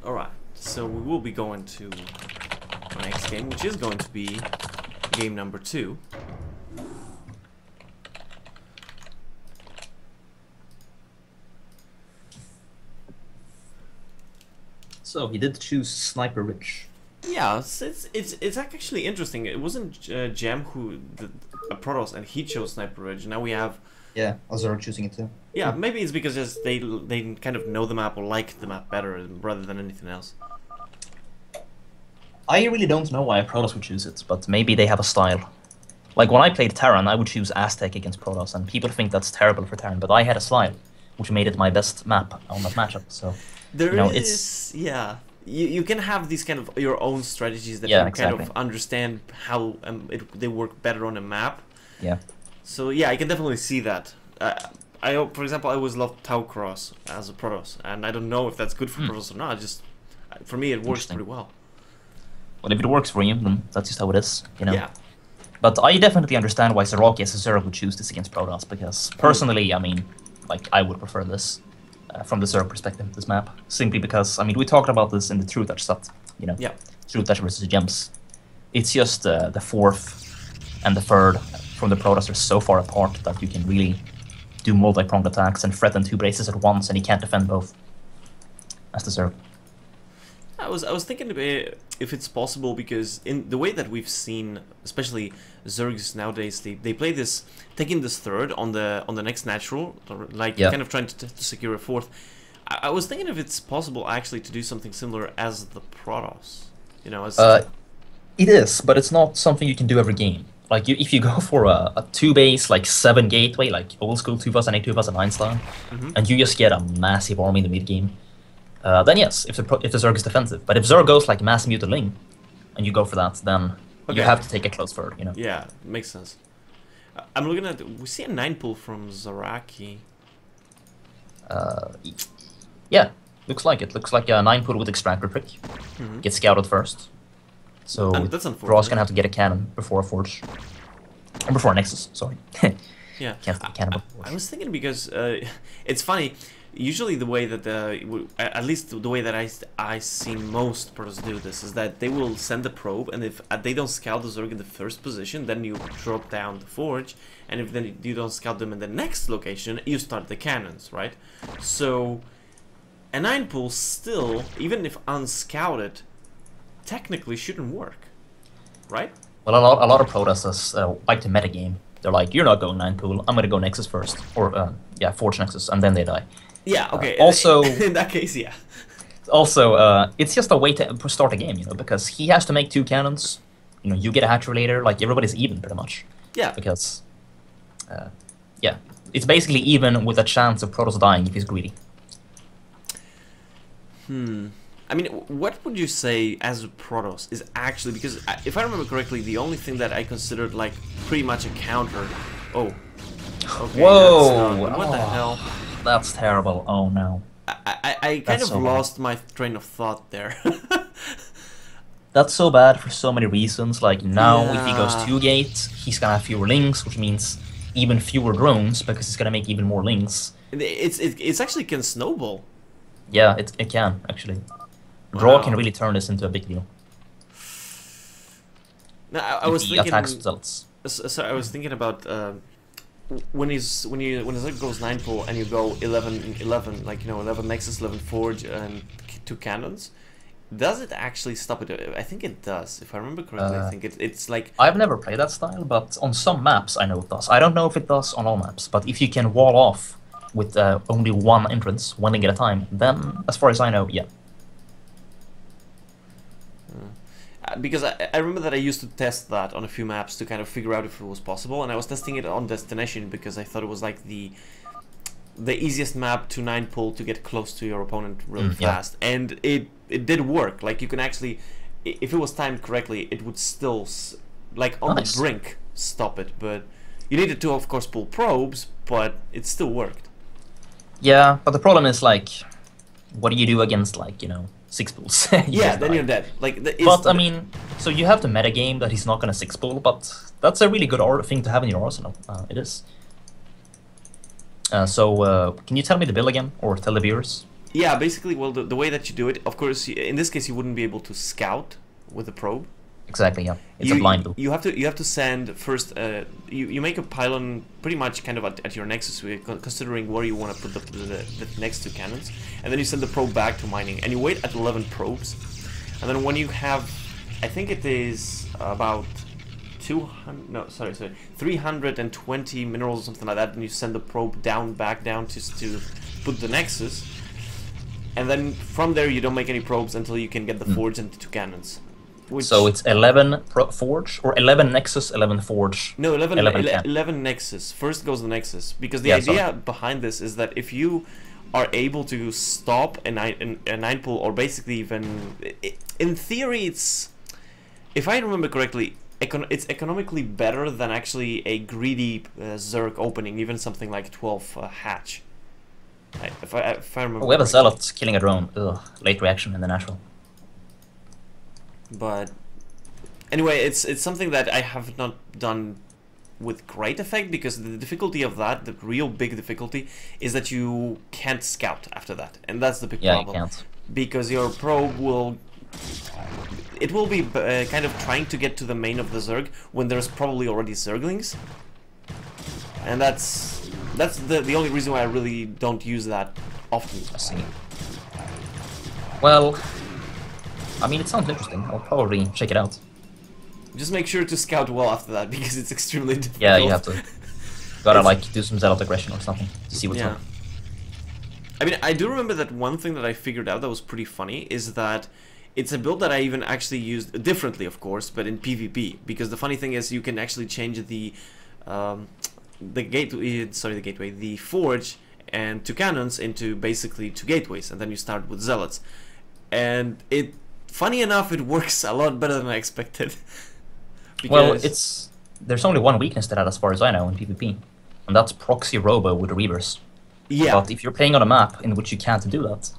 Alright, so we will be going to our next game, which is going to be game number 2. So he did choose Sniper Ridge. Yeah, it's actually interesting. It wasn't Jam who did Protoss, and he chose Sniper Ridge. Now we have... Yeah, Azura choosing it too. Yeah, maybe it's because just they kind of know the map or like the map better rather than anything else. I really don't know why Protoss would choose it, but maybe they have a style. Like when I played Terran, I would choose Aztec against Protoss, and people think that's terrible for Terran, but I had a style, which made it my best map on that matchup. So yeah. You can have these kind of your own strategies that kind of understand how they work better on a map. Yeah. So yeah, I can definitely see that. For example, I always loved Tau Cross as a Protoss, and I don't know if that's good for Protoss or not. Just for me, it works pretty well. Well, if it works for you, then that's just how it is, you know. Yeah. But I definitely understand why ZaRaki as a Zerg would choose this against Protoss, because personally, I mean, like I would prefer this from the Zerg perspective, this map, simply because I mean we talked about this in the True Touch stuff, you know. Yeah. True Touch versus Gems. It's just the fourth and the third from the Protoss are so far apart that you can really do multi-pronged attacks and threaten 2 bases at once, and you can't defend both as the Zerg. I was thinking if it's possible, because in the way that we've seen, especially Zergs nowadays, they play this, taking this third on the next natural, like kind of trying to secure a fourth. I was thinking if it's possible actually to do something similar as the Protoss, you know. As it is, but it's not something you can do every game. Like if you go for a 2-base like 7 gateway, like old school 2008 2009 style, and you just get a massive army in the mid game. Then yes, if the Zerg is defensive. But if Zerg goes like mass mutiling, and you go for that, then you have to take a close third, you know. Yeah, makes sense. I'm looking at... We see a 9 pull from ZaRaki. Yeah, looks like it. Looks like a 9 pull with Extractor trick. Get scouted first. So that's Draw's gonna have to get a cannon before a Forge. Or before a Nexus, sorry. Yeah. Can't get a cannon before. I was thinking because it's funny. Usually the way that at least the way that I see most Protoss do this is that they will send a probe, and if they don't scout the Zerg in the first position, then you drop down the Forge, and if then you don't scout them in the next location, you start the cannons, right? So a 9 pull still, even if unscouted, technically shouldn't work, right? Well, a lot of Protosses like to metagame. They're like, you're not going 9 pull, I'm gonna go Nexus first, or yeah, Forge Nexus, and then they die. Yeah, okay. Also, in that case, yeah. Also, it's just a way to start a game, you know, because he has to make 2 cannons. You know, you get a hatchery later, like everybody's even pretty much. Yeah. Because, yeah, it's basically even with a chance of Protoss dying if he's greedy. I mean, what would you say as a Protoss is actually, because if I remember correctly, the only thing that I considered like pretty much a counter. Oh. Okay, whoa! What the hell? That's terrible. Oh no. I kind of lost my train of thought there. That's so bad for so many reasons. Like now, if he goes 2 gates, he's gonna have fewer links, which means even fewer drones because he's gonna make even more links. It's actually can snowball. Yeah, it can actually. Draw can really turn this into a big deal. Now, I was thinking. Attacks results. So I was thinking about. When it goes 9 pull and you go 11, like, you know, 11 Nexus, 11 Forge, and 2 cannons, does it actually stop it? I think it does. If I remember correctly, I think it's like... I've never played that style, but on some maps I know it does. I don't know if it does on all maps, but if you can wall off with only 1 entrance, 1 link at a time, then, as far as I know, yeah. Because I remember that I used to test that on a few maps to kind of figure out if it was possible, and I was testing it on Destination because I thought it was like the easiest map to 9 pull to get close to your opponent really fast, and it did work. Like you can actually, if it was timed correctly, it would still like on the brink stop it, but you needed to of course pull probes, but it still worked. Yeah, but the problem is like, what do you do against like, you know, 6 pulls? Yeah, then you're dead. Like, but I mean, so you have the meta game that he's not gonna 6 pull, but that's a really good thing to have in your arsenal. It is. So can you tell me the build again, or tell the viewers? Yeah, basically, well, the way that you do it, of course, in this case, you wouldn't be able to scout with the probe. Exactly, yeah. It's a blind loop. You have to send first. You make a pylon pretty much kind of at your nexus, considering where you want to put the next two cannons, and then you send the probe back to mining, and you wait at 11 probes, and then when you have, I think it is about 320 minerals or something like that, and you send the probe back down to put the nexus, and then from there you don't make any probes until you can get the forge and the two cannons. So it's 11 forge, or 11 nexus, 11 forge. No, 11 nexus. First goes the nexus, because the idea behind this is that if you are able to stop a 9 pull, or basically even, in theory, it's, if I remember correctly, it's economically better than actually a greedy Zerg opening, even something like 12 hatch. If I remember. Oh, we have a zealot killing a drone. Ugh, late reaction in the natural. But anyway, it's something that I have not done with great effect, because the difficulty of that, the real big difficulty, is that you can't scout after that, and that's the big problem. Yeah, you can't. Because your probe will be kind of trying to get to the main of the Zerg when there's probably already Zerglings, and that's the only reason why I really don't use that often. I see. Well, I mean, it sounds interesting. I'll probably check it out. Just make sure to scout well after that, because it's extremely difficult. Yeah, you have to. Gotta like do some zealot aggression or something to see what's up. I mean, I do remember that one thing that I figured out that was pretty funny is that it's a build that I even actually used differently, of course, but in PvP. Because the funny thing is, you can actually change the forge and two cannons into basically two gateways, and then you start with zealots. And funny enough, it works a lot better than I expected. Well, there's only one weakness to that, as far as I know, in PvP, and that's proxy robo with reavers. Yeah. But if you're playing on a map in which you can't do that,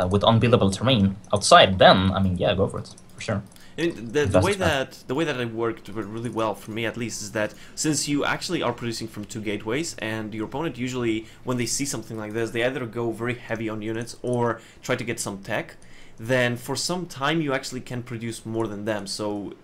with unbuildable terrain outside, then I mean, yeah, go for it for sure. I mean, the way that it worked really well for me, at least, is that since you actually are producing from two gateways, and your opponent usually, when they see something like this, they either go very heavy on units or try to get some tech, then for some time you actually can produce more than them. So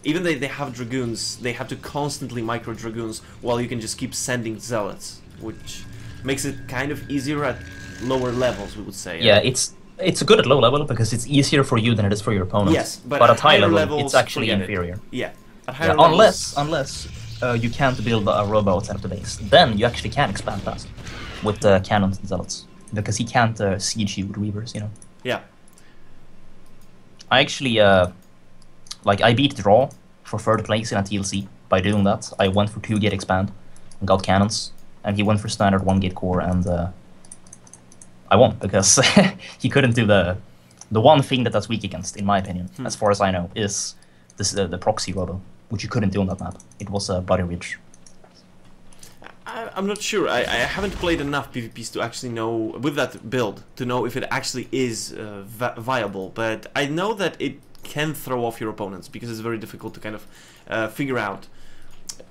even though they have dragoons, they have to constantly micro dragoons, while you can just keep sending zealots, which makes it kind of easier at lower levels, we would say. Yeah, it's good at low level because it's easier for you than it is for your opponent. Yes, but at high level, levels, it's actually inferior. Yeah, at higher levels, unless you can't build a robot at the base, then you actually can expand fast with cannons and zealots, because he can't siege you with reavers, you know. Yeah. I actually I beat Draw for third place in a TLC by doing that. I went for 2 gate expand and got cannons, and he went for standard 1 gate core, and I won because he couldn't do the one thing that's weak against, in my opinion, as far as I know, is this the proxy robo, which you couldn't do on that map. It was Bloody Ridge. I'm not sure. I haven't played enough PvPs to actually know, with that build, to know if it actually is viable, but I know that it can throw off your opponents, because it's very difficult to kind of figure out.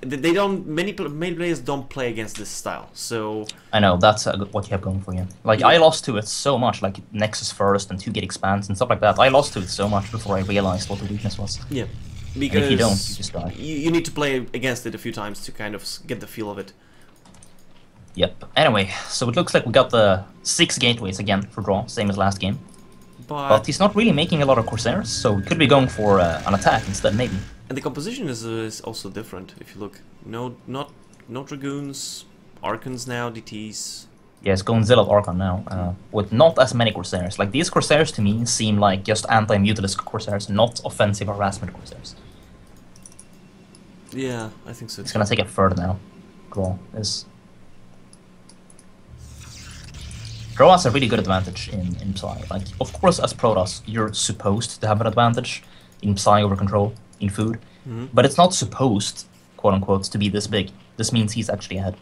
Many players don't play against this style, so... I know, that's what you have going for you. Like, I lost to it so much, like Nexus first and 2 gate expands and stuff like that. I lost to it so much before I realized what the weakness was. Yeah, because and if you don't, you just die. You need to play against it a few times to kind of get the feel of it. Yep. Anyway, so it looks like we got the 6 gateways again for Draw, same as last game. But he's not really making a lot of Corsairs, so we could be going for an attack instead, maybe. And the composition is also different, if you look. No Dragoons, Archons now, DTs. Yeah, it's going Zealot Archon now, with not as many Corsairs. Like, these Corsairs to me seem like just anti-Mutalisk Corsairs, not offensive harassment Corsairs. Yeah, I think so. It's gonna take a third now. Draw has a really good advantage in Psy. Like, of course, as Protoss, you're supposed to have an advantage in Psy over control, in food, but it's not supposed, quote-unquote, to be this big. This means he's actually ahead.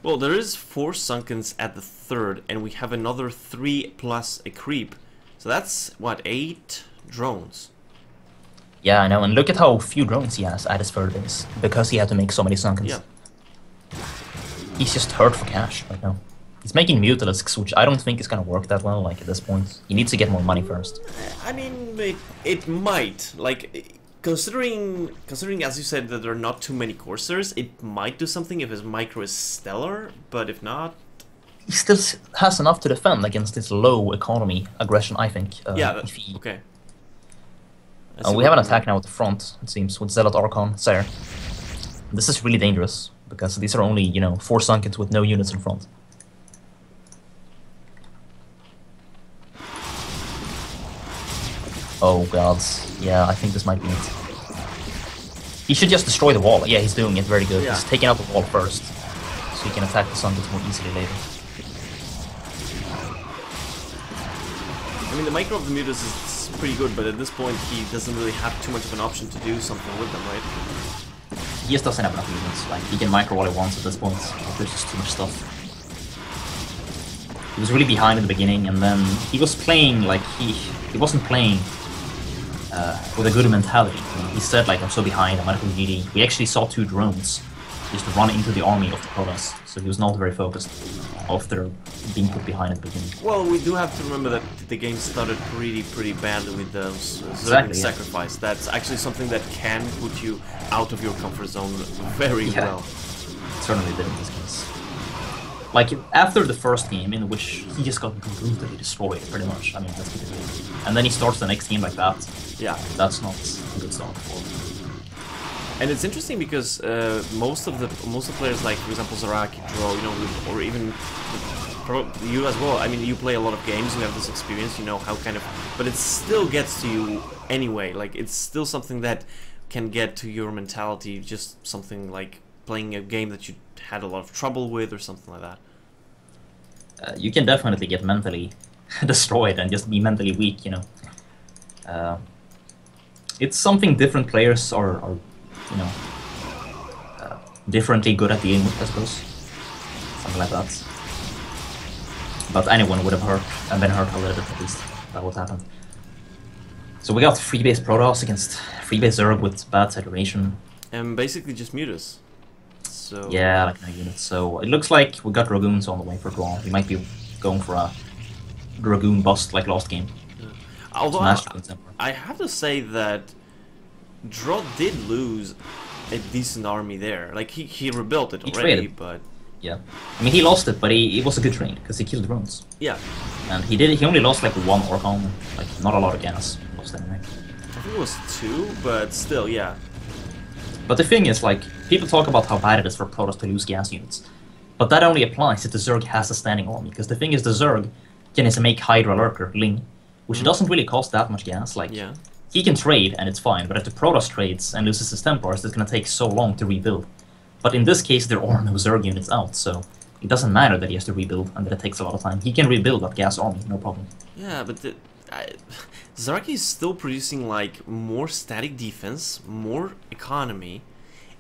Well, there is 4 Sunkens at the third, and we have another 3 plus a creep. So that's, what, 8 drones? Yeah, I know, and look at how few drones he has at his third base, because he had to make so many Sunkens. Yeah. He's just hurt for cash right now. He's making Mutalisks, which I don't think is gonna work that well, like, at this point. He needs to get more money first. I mean, it might. Like, considering, as you said, that there are not too many Corsairs, it might do something if his micro is stellar, but if not... He still has enough to defend against this low economy aggression, I think. Yeah, okay. We have an attack now at the front, it seems, with Zealot Archon, Sire. This is really dangerous, because these are only, you know, 4 Sunkens with no units in front. Oh god, yeah, I think this might be it. He should just destroy the wall. Yeah, he's doing it very good. Yeah. He's taking out the wall first, so he can attack the Sunkens more easily later. I mean, the micro of the Mutas is pretty good, but at this point he doesn't really have too much of an option to do something with them, right? He just doesn't have enough units. Like, he can micro all he wants at this point. There's just too much stuff. He was really behind in the beginning, and then he was playing like he wasn't playing with a good mentality. You know, he said like, I'm so behind, I'm not really needy. We actually saw 2 drones just run into the army of the Protoss, so he was not very focused after being put behind at the beginning. Well, we do have to remember that the game started pretty badly with the sacrifice. That's actually something that can put you out of your comfort zone very well. Certainly did in this case. Like, after the first game, in which he just got brutally destroyed, pretty much. I mean, that's what it is. And then he starts the next game like that. Yeah, that's not a good start for him. And it's interesting because most of the players, like for example ZaRaki, Draw, you know, or even you as well. I mean, you play a lot of games, you have this experience, you know how kind of, but it still gets to you anyway. Like, it's still something that can get to your mentality, just something like playing a game that you had a lot of trouble with or something like that. You can definitely get mentally destroyed and just be mentally weak, you know. It's something different players are you know, differently good at dealing with, I suppose. Something like that. But anyone would have been hurt a little bit at least. That would happen. So we got free base Protoss against free base Zerg with bad saturation. And basically just Mutas. So yeah, like no units. So it looks like we got Dragoons on the way for Draw. We might be going for a Dragoon bust like last game. Yeah. Although I have to say that Draw did lose a decent army there. Like, he rebuilt it already, but... Yeah. I mean, he lost it, but it was a good trade, because he killed drones. Yeah. And he only lost like 1 Orcon, like, not a lot of gas. Lost anyway. I think it was 2, but still, yeah. But the thing is, like, people talk about how bad it is for Protoss to lose gas units. But that only applies if the Zerg has a standing army, because the thing is, the Zerg can make Hydra Lurker, Ling, which doesn't really cost that much gas, like... Yeah. He can trade, and it's fine, but if the Protoss trades and loses his Templars, it's gonna take so long to rebuild. But in this case, there are no Zerg units out, so it doesn't matter that he has to rebuild and that it takes a lot of time. He can rebuild that gas army, no problem. Yeah, but ZaRaki is still producing, like, more static defense, more economy,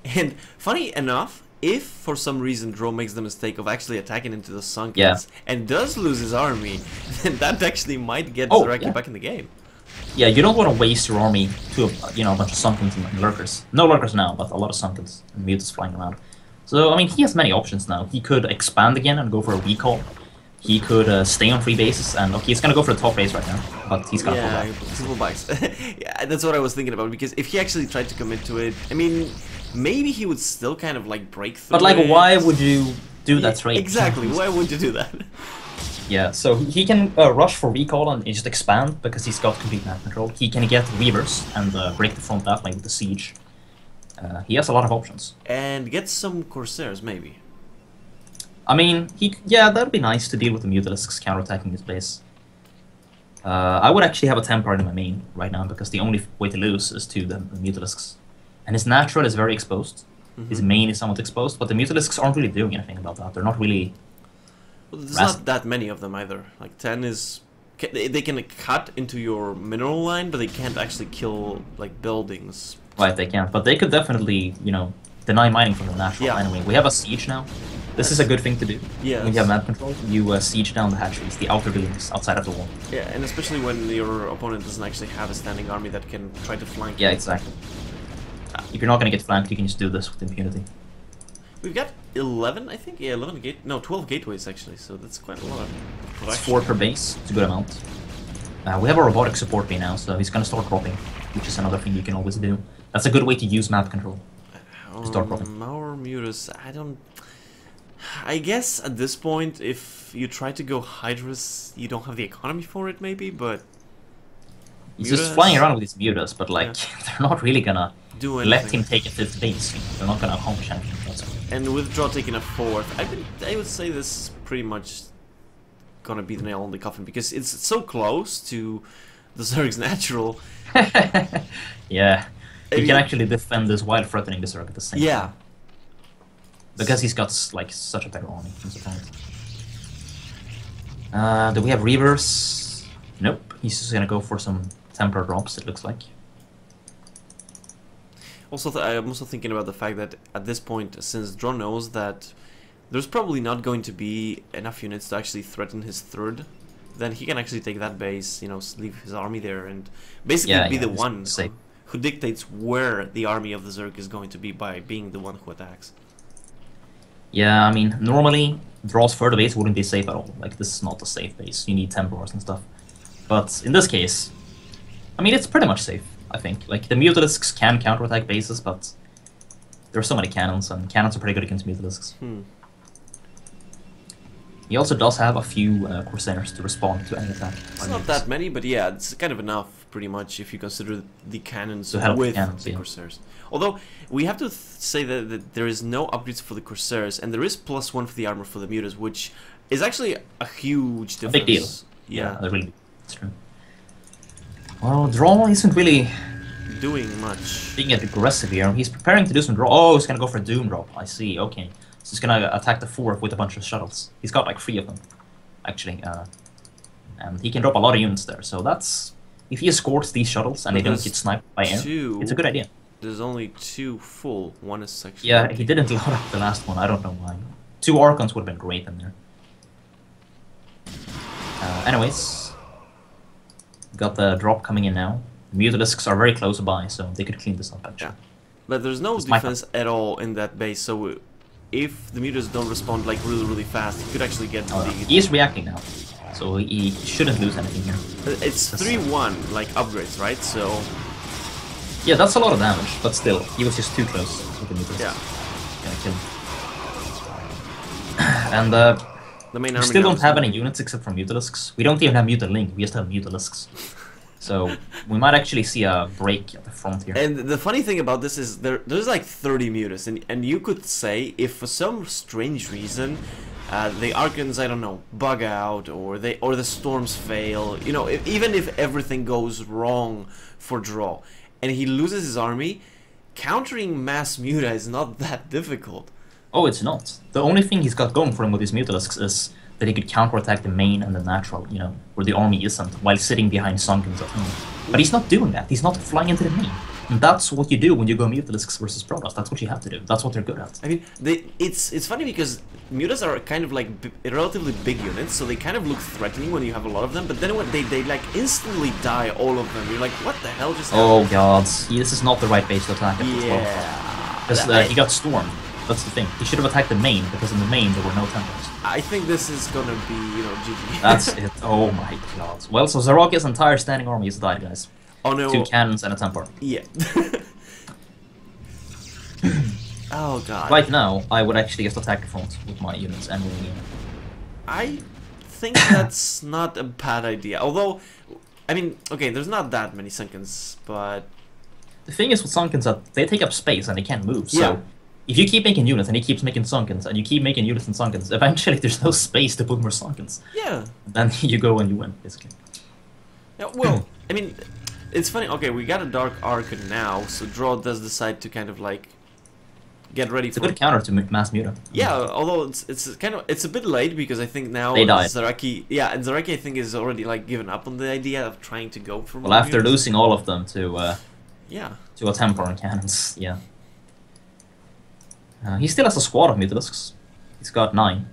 and funny enough, if for some reason Draw makes the mistake of actually attacking into the Sunkens and does lose his army, then that actually might get ZaRaki back in the game. Yeah, you don't want to waste your army to a bunch of Sunkens and Lurkers. No Lurkers now, but a lot of Sunkens and Mutas flying around. So, I mean, he has many options now. He could expand again and go for a recall. He could stay on free bases, and okay, he's gonna go for the top base right now, but he's gonna pull back. Simple buys. Yeah, that's what I was thinking about, because if he actually tried to commit to it, I mean, maybe he would still kind of like break through. But like, why would you do that trade? Exactly, why would you do that? Yeah, so he can rush for recall and just expand because he's got complete map control. He can get Reavers and break the front that way with the siege. He has a lot of options. And get some Corsairs, maybe. I mean, that'd be nice to deal with the Mutalisks counterattacking his base. I would actually have a Templar in my main right now because the only way to lose is to the Mutalisks. And his natural is very exposed. His main is somewhat exposed, but the Mutalisks aren't really doing anything about that. They're not really... Well, there's not that many of them either. Like 10 is... They can cut into your mineral line, but they can't actually kill like buildings. Right, they can't. But they could definitely, deny mining from the natural anyway. We have a siege now. This is a good thing to do. Yeah. When you have map control, you siege down the hatcheries, the outer buildings outside of the wall. Yeah, and especially when your opponent doesn't actually have a standing army that can try to flank. Yeah, exactly. If you're not going to get flanked, you can just do this with impunity. We've got 11, I think. Yeah, 11 gate. No, 12 gateways actually. So that's quite a lot of It's production. 4 per base. It's a good amount. We have a robotic support bay now, so he's gonna start dropping, which is another thing you can always do. That's a good way to use map control. To start dropping. Our mutas, I don't. I guess at this point, if you try to go Hydras, you don't have the economy for it, maybe. But he's just flying around with his mutas, but like they're not really gonna do let him take a 5th base. You know? They're not gonna accomplish anything. And with Draw taking a 4th, I would say this is pretty much gonna be the nail on the coffin because it's so close to the Zerg's natural. Yeah, he can actually defend this while threatening the Zerg at the same time. Because he's got like such a better army. Do we have Reavers? Nope. He's just gonna go for some temper drops. It looks like. Also, I'm also thinking about the fact that at this point, since Draw knows that there's probably not going to be enough units to actually threaten his 3rd, then he can actually take that base, you know, leave his army there, and basically be the one who dictates where the army of the Zerg is going to be by being the one who attacks. Yeah, I mean, normally Draw's 3rd base wouldn't be safe at all. Like, this is not a safe base. You need Templars and stuff. But in this case, I mean, it's pretty much safe, I think. Like, the Mutalisks can counterattack bases, but there are so many cannons, and cannons are pretty good against Mutalisks. He also does have a few Corsairs to respond to any attack. It's not that many, but yeah, it's kind of enough, pretty much, if you consider the cannons with the Corsairs. Although, we have to say that there is no upgrades for the Corsairs, and there is +1 for the armor for the Mutas, which is actually a huge difference. A big deal. Yeah, really, that's true. Well, Draw isn't really doing much. Being aggressive here. He's preparing to do some draw. Oh, he's gonna go for a Doom drop. I see, okay. So he's gonna attack the 4th with a bunch of shuttles. He's got like 3 of them, actually. And he can drop a lot of units there, so that's... If he escorts these shuttles and they don't get sniped by air, it's a good idea. There's only 2 full. One is actually... Yeah, he didn't load up the last one. I don't know why. 2 Archons would have been great in there. Anyways, got the drop coming in now. The Mutalisks are very close by, so they could clean this up actually. Yeah. But there's no defense at all in that base, so if the Mutas don't respond like really fast, he could actually get the... He is reacting now, so he shouldn't lose anything here. It's 3-1, like upgrades, right? So... Yeah, that's a lot of damage, but still, he was just too close with the Mutas. Yeah. Gonna kill him. And the main we still don't have any units except for Mutalisks. We don't even have Mutalink, we just have Mutalisks. So we might actually see a break at the front here. And the funny thing about this is there's like 30 Mutas, and you could say if for some strange reason the Archons, I don't know, bug out or the storms fail, you know, even if everything goes wrong for Draw and he loses his army, countering mass Muta is not that difficult. Oh, it's not. The only thing he's got going for him with his Mutalisks is that he could counterattack the main and the natural, you know, where the army isn't, while sitting behind Sunkens at home. But he's not doing that. He's not flying into the main. And that's what you do when you go Mutalisks versus Protoss. That's what you have to do. That's what they're good at. I mean, it's funny because Mutas are kind of like relatively big units, so they kind of look threatening when you have a lot of them, but then when they like instantly die, all of them. You're like, what the hell just happened? Oh god, this is not the right base to attack at this well. Because he got stormed. That's the thing. He should have attacked the main, because in the main there were no Templars. I think this is gonna be, you know, GG. That's it. Oh my god. Well, so ZaRaki's entire standing army has died, guys. Oh no. 2 cannons and a Templar. Yeah. Oh god. Right now, I would actually just attack the front with my units and win the game. I think that's not a bad idea. Although, I mean, okay, there's not that many Sunkens, but... The thing is with Sunkens that they take up space and they can't move, so... Yeah. If you keep making units and he keeps making Sunkens and you keep making units and Sunkens, eventually there's no space to put more Sunkens. Yeah. Then you go and you win, basically. Yeah, well, I mean, it's funny. Okay, we got a Dark Archon now, so Draw does decide to kind of like get ready for... It's a good counter to mass Muta. Yeah, although it's kind of... It's a bit late because I think now they died. ZaRaki... Yeah, and ZaRaki I think is already like given up on the idea of trying to go for more Well, after units. losing all of them to yeah. To a Templar and cannons, yeah. He still has a squad of Mutalisks. He's got 9.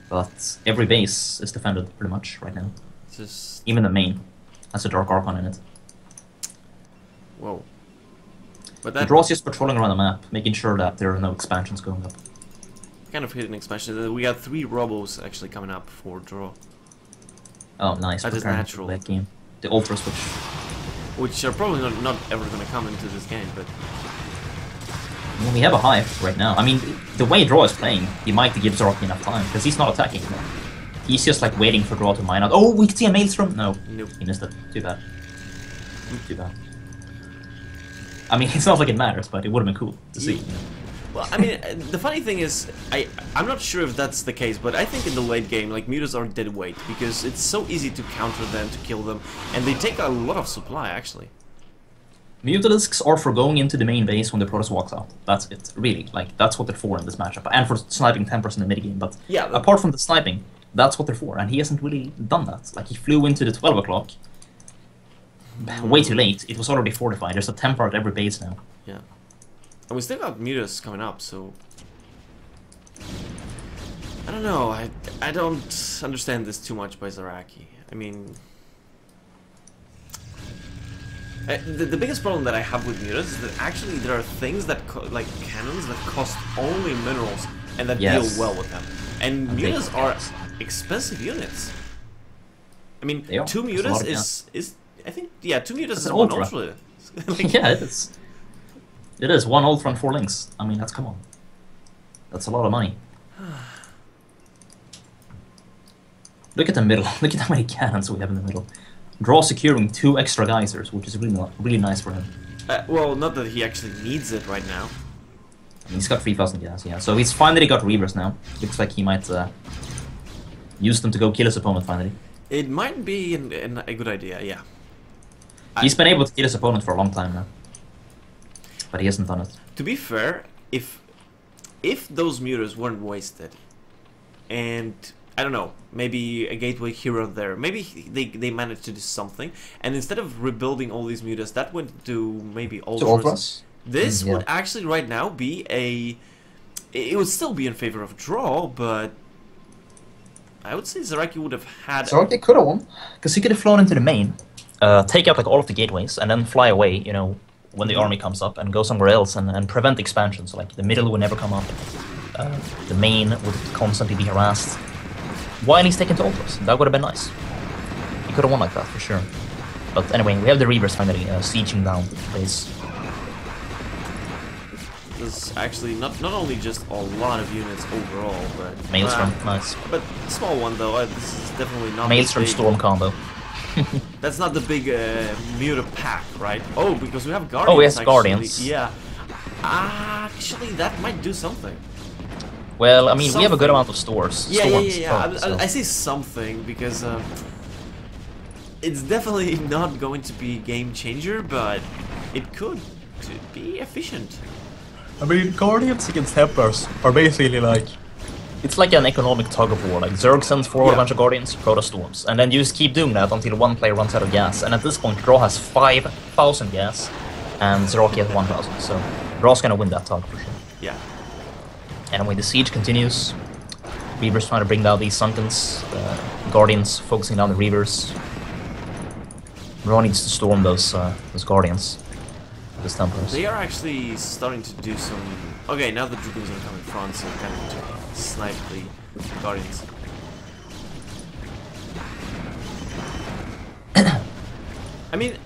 But every base is defended pretty much right now. Just... Even the main has a Dark Archon in it. Whoa. But The that... Draw's just patrolling around the map, making sure that there are no expansions going up. kind of hidden expansion. We got 3 robos actually coming up for draw. Oh, nice. That is natural. That game. The ultra switch. Which are probably not ever going to come into this game, but... Well, we have a hive right now. I mean, the way Draw is playing, he might give ZaRaki enough time, because he's not attacking anymore. He's just like waiting for Draw to mine out. Oh, we can see a Maelstrom! No. Nope. He missed it. Too bad. Too bad. I mean, it's not like it matters, but it would have been cool to see. Well, I mean, the funny thing is, I'm not sure if that's the case, but I think in the late game, like, mutas are dead weight, because it's so easy to counter them, to kill them, and they take a lot of supply, actually. Mutalisks are for going into the main base when the Protoss walks out. That's it, really. Like, that's what they're for in this matchup, and for sniping 10% in the mid game, but yeah, apart from the sniping, that's what they're for, and he hasn't really done that. Like, he flew into the 12 o'clock, way too late. It was already fortified. There's a Templar at every base now. Yeah. And we still got mutas coming up, so... I don't know, I don't understand this too much by ZaRaki. I mean... the biggest problem that I have with mutas is that actually there are things that, like cannons, that cost only minerals and that deal well with them. And mutas are expensive units. I mean, 2 mutas is... I think, yeah, 2 mutas is 1 ultra. Like, yeah, it is. It is 1 ultra and 4 links. I mean, come on. That's a lot of money. Look at the middle. Look at how many cannons we have in the middle. Draw securing 2 extra geysers, which is really nice for him. Well, not that he actually needs it right now. I mean, he's got 3,000 gas, yeah. So he's finally got Reavers now. Looks like he might use them to go kill his opponent finally. It might be a good idea, yeah. He's been able to kill his opponent for a long time now. But he hasn't done it. To be fair, if those mutas weren't wasted, and I don't know, maybe a gateway hero there, maybe they managed to do something, and instead of rebuilding all these mutas, that went to maybe ultras. This would actually right now be it would still be in favor of draw, but I would say ZaRaki would have had... ZaRaki could have won, because he could have flown into the main, take out like all of the gateways, and then fly away, you know, when the army comes up, and go somewhere else and prevent expansion. So like the middle would never come up, the main would constantly be harassed. While he's taken to ultras, that would have been nice. He could have won like that for sure. But anyway, we have the Reavers finally sieging down the base. There's actually not only just a lot of units overall, but Maelstrom, nice. But small one though. This is definitely not Maelstrom Storm combo. That's not the big muta pack, right? Oh, because we have Guardians. Oh, yes, actually. Guardians. Yeah. Actually, that might do something. Well, I mean, we have a good amount of stores. Yeah. I say something because it's definitely not going to be a game changer, but it could be efficient. I mean, Guardians against Templars are basically like... It's like an economic tug of war. Like, Zerg sends forward a bunch of Guardians, Protoss storms, and then you just keep doing that until one player runs out of gas. And at this point, Draw has 5,000 gas, and ZaRaki has 1,000. So Draw's gonna win that tug for sure. Yeah. And when the siege continues, Reavers trying to bring down these Sunkens, Guardians focusing down the Reavers. Draw needs to storm those Guardians, those Templars. They are actually starting to do some... Okay, now the Dragoons are coming in front, so kind of snipe the Guardians. I mean,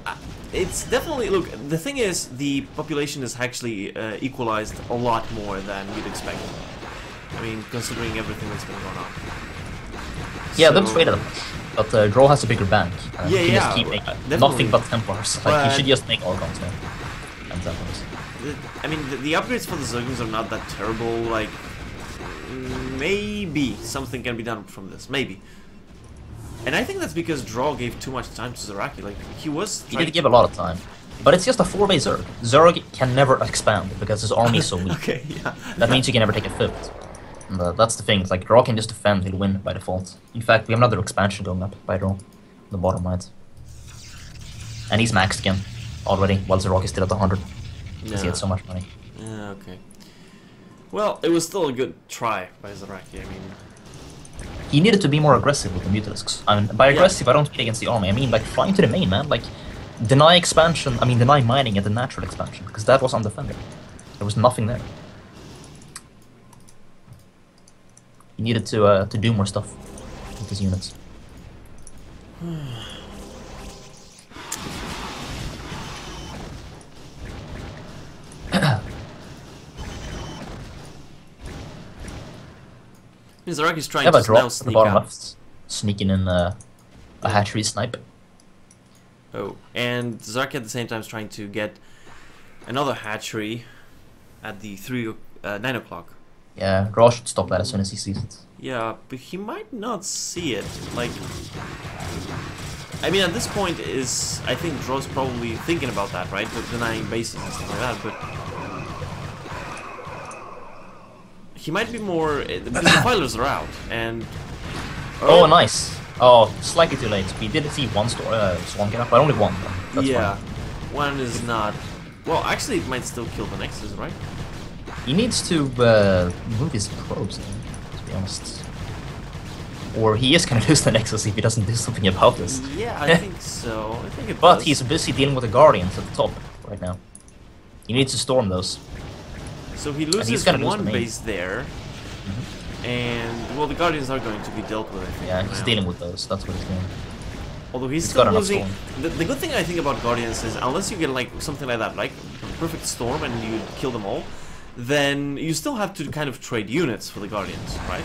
it's definitely... Look, the thing is, the population is actually equalized a lot more than you'd expect. I mean, considering everything that's been going on. Yeah, they'll trade them. But Draw has a bigger bank. He just keep making nothing but Templars. Like, he should just make Archons now. And Templars. I mean, the upgrades for the Zerglings are not that terrible. Like, maybe something can be done from this. Maybe. And I think that's because Draw gave too much time to ZaRaki. Like, he did give a lot of time. But it's just a 4-base Zerg. Zerg can never expand because his army is so weak. Okay, yeah. That means you can never take a fifth. And, that's the thing. It's like, Draw can just defend, he'll win by default. In fact, we have another expansion going up by Draw. The bottom right. And he's maxed again already, while ZaRaki is still at 100. Because he had so much money. Yeah, okay. Well, it was still a good try by ZaRaki, I mean... He needed to be more aggressive with the Mutalisks. I mean, by aggressive, I don't mean against the army. I mean, like, flying to the main, man. Like, deny expansion, I mean, deny mining at the natural expansion. Because that was undefended. There was nothing there. He needed to do more stuff with his units. ZaRaki's trying Have a to drop now at the sneak bottom up. left, sneaking in a hatchery snipe. Oh, and ZaRaki at the same time is trying to get another hatchery at the 9 o'clock. Yeah, Draw should stop that as soon as he sees it. Yeah, but he might not see it. Like, I mean, at this point I think Draw's probably thinking about that, right? With denying bases and stuff like that, but he might be more because the filers are out, and oh, nice. Oh, slightly too late. We did see one swarm get up, but only one. That's yeah, fine. one is not. Well, actually, it might still kill the Nexus, right? He needs to move his probes, to be honest. Or he is gonna lose the Nexus if he doesn't do something about this. Yeah, I think so. I think it But does. he's busy dealing with the Guardians at the top right now. He needs to storm those. So he he's loses gonna lose one the main. base there, and well, the Guardians are going to be dealt with. I think, Yeah, for he's now. dealing with those. That's what he's doing. Although he's He's still got enough losing. storm. The good thing I think about Guardians is unless you get like something like that, like perfect storm, and you kill them all, then you still have to kind of trade units for the Guardians, right?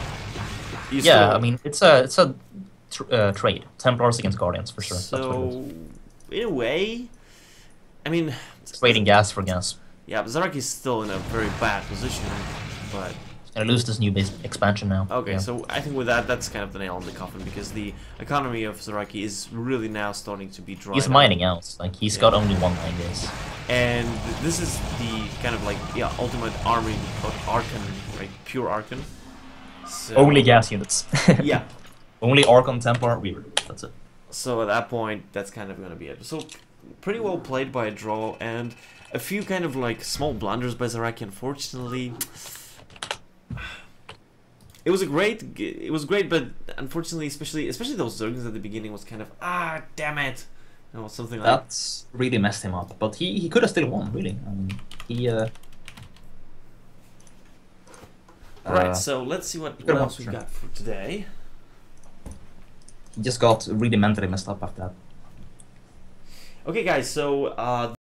You Yeah, still- I mean it's a trade. Templars against Guardians for sure. That's what it So, is. in a way, I mean, Trading gas for gas. yeah, ZaRaki's still in a very bad position, but He's gonna lose this new base expansion now. okay, Yeah. so I think with that, that's kind of the nail on the coffin because the economy of ZaRaki is really now starting to be dry. He's mining out. Like he's got only one mine base. And this is the kind of like ultimate army of Archon, like pure Archon. So, Only gas units. yeah. Only Archon, Templar, Weaver. That's it. So at that point, that's kind of gonna be it. So pretty well played by a Draw, and a few kind of like small blunders by ZaRaki. Unfortunately, it was great, but unfortunately, especially those Zergans at the beginning was kind of damn it, something like that. That's really messed him up. But he could have still won, really. I mean, he Right, so let's see what else we got for today. just got really mentally messed up after that. Okay, guys, so